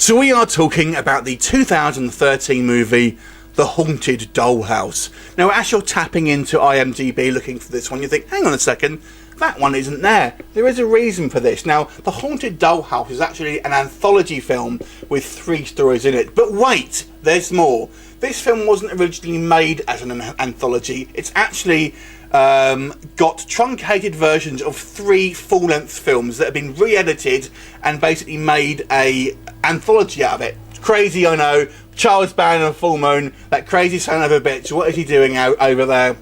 So we are talking about the 2013 movie The Haunted Dollhouse. Now as you're tapping into IMDb looking for this one, you think, hang on a second, that one isn't there. There is a reason for this. Now, The Haunted Dollhouse is actually an anthology film with 3 stories in it. But wait, there's more. This film wasn't originally made as an anthology. It's actually got truncated versions of 3 full-length films that have been re-edited and basically made a anthology out of it. Crazy, I know. Charles Band and Full Moon, that crazy son of a bitch. What is he doing out over there?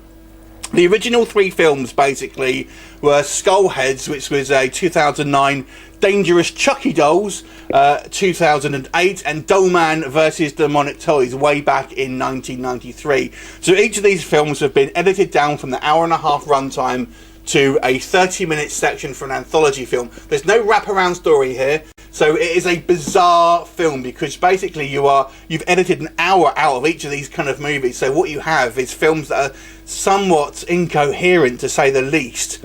The original 3 films basically were Skullheads, which was a 2009, Dangerous Chucky Dolls, 2008, and Dollman vs Demonic Toys way back in 1993. So each of these films have been edited down from the hour-and-a-half runtime to a 30-minute section for an anthology film. There's no wraparound story here, so it is a bizarre film because basically you've edited an hour out of each of these kind of movies. So what you have is films that are somewhat incoherent, to say the least.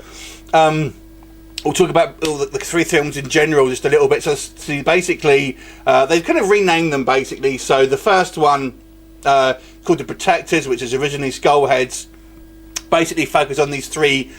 We'll talk about all the 3 films in general just a little bit. So basically, they've kind of renamed them basically. So the first one, called The Protectors, which is originally Skullheads, basically focus on these 3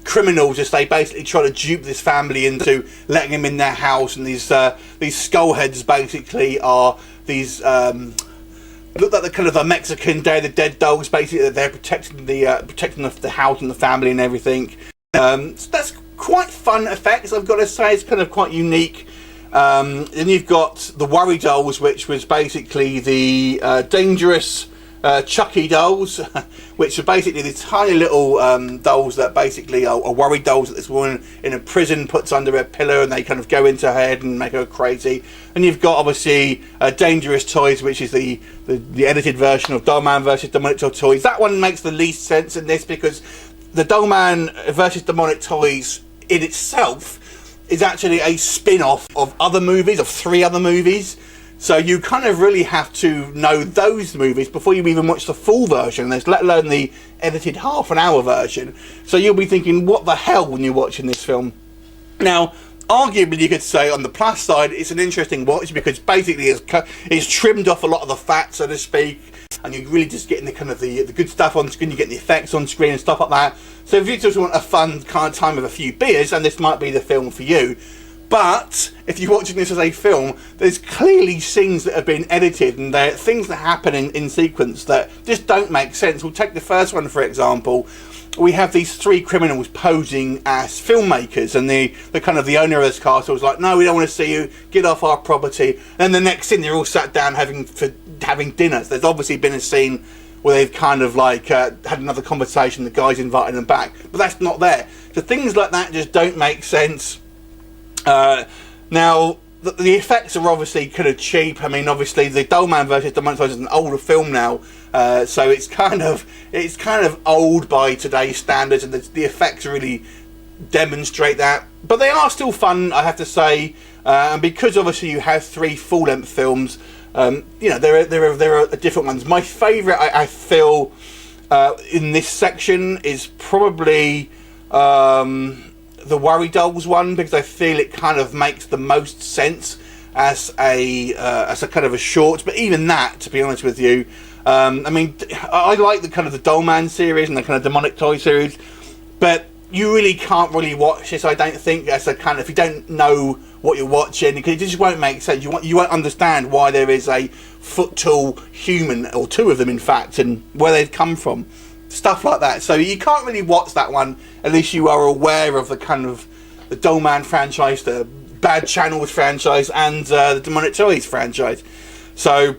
criminals as they basically try to dupe this family into letting them in their house. And these Skullheads basically are these look like the kind of a Mexican Day of the Dead dolls. Basically, that they're protecting the house and the family and everything. So that's quite fun effects, I've got to say. It's kind of quite unique. Then you've got the Worry Dolls, which was basically the dangerous Chucky dolls, which are basically the tiny little dolls that basically are worry dolls that this woman in a prison puts under a pillow, and they kind of go into her head and make her crazy. And you've got obviously Dangerous Toys, which is the edited version of Dollman vs Demonic Toys. That one makes the least sense in this because the Dollman vs Demonic Toys in itself is actually a spin-off of other movies, of 3 other movies. So you kind of really have to know those movies before you even watch the full version, let alone the edited half-an-hour version. So you'll be thinking, what the hell when you're watching this film? Now, arguably you could say on the plus side, it's an interesting watch because basically it's trimmed off a lot of the fat, so to speak, and you're really just getting the kind of the good stuff on screen. You're getting the effects on screen and stuff like that. So if you just want a fun kind of time with a few beers, then this might be the film for you. But if you're watching this as a film, there's clearly scenes that have been edited, and there are things that happen in sequence that just don't make sense. We'll take the first one, for example. We have these 3 criminals posing as filmmakers, and the kind of the owner of this castle is like, no, we don't want to see you, get off our property. And the next scene, they're all sat down having dinner. There's obviously been a scene where they've kind of like had another conversation, the guy's inviting them back, but that's not there. So things like that just don't make sense. Now the effects are obviously kind of cheap. I mean, obviously the Dollman vs Demonic Toys is an older film now, so it's kind of old by today's standards, and the effects really demonstrate that. But they are still fun, I have to say, and because obviously you have 3 full-length films, you know, there are different ones. My favourite, I feel, in this section is probably the Worry Dolls one, because I feel it kind of makes the most sense as a kind of a short. But even that, to be honest with you, I mean, I like the kind of the Dollman series and the kind of Demonic Toy series, but you really can't really watch this, I don't think, as a kind of, if you don't know what you're watching, because it just won't make sense. You won't understand why there is a foot-tall human, or 2 of them in fact, and where they've come from. Stuff like that. So you can't really watch that one unless you are aware of the kind of the Dollman franchise, the Bad Channels franchise, and the Demonic Toys franchise. So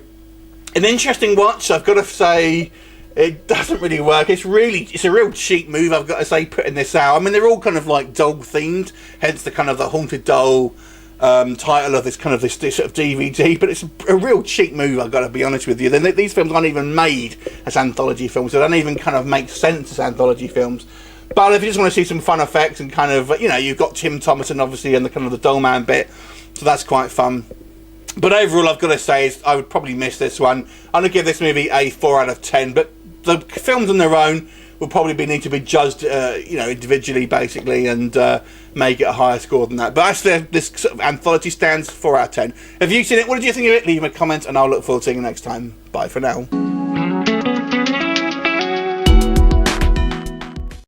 an interesting watch, I've got to say. It doesn't really work. It's a real cheap move, I've got to say, putting this out. I mean, they're all kind of like doll themed, hence the kind of the Haunted Doll title of this kind of this sort of DVD. But it's a real cheap move, I've got to be honest with you. These films aren't even made as anthology films, so they don't even kind of make sense as anthology films. But if you just want to see some fun effects and kind of, you know, you've got Tim Thomerson obviously and the kind of the Dollman bit, so that's quite fun. But overall, I've got to say, I would probably miss this one. I'm going to give this movie a 4 out of 10, but the films on their own will probably need to be judged, individually, basically, and make it a higher score than that. But actually, this sort of anthology stands 4 out of 10. Have you seen it? What did you think of it? Leave a comment, and I'll look forward to seeing you next time. Bye for now.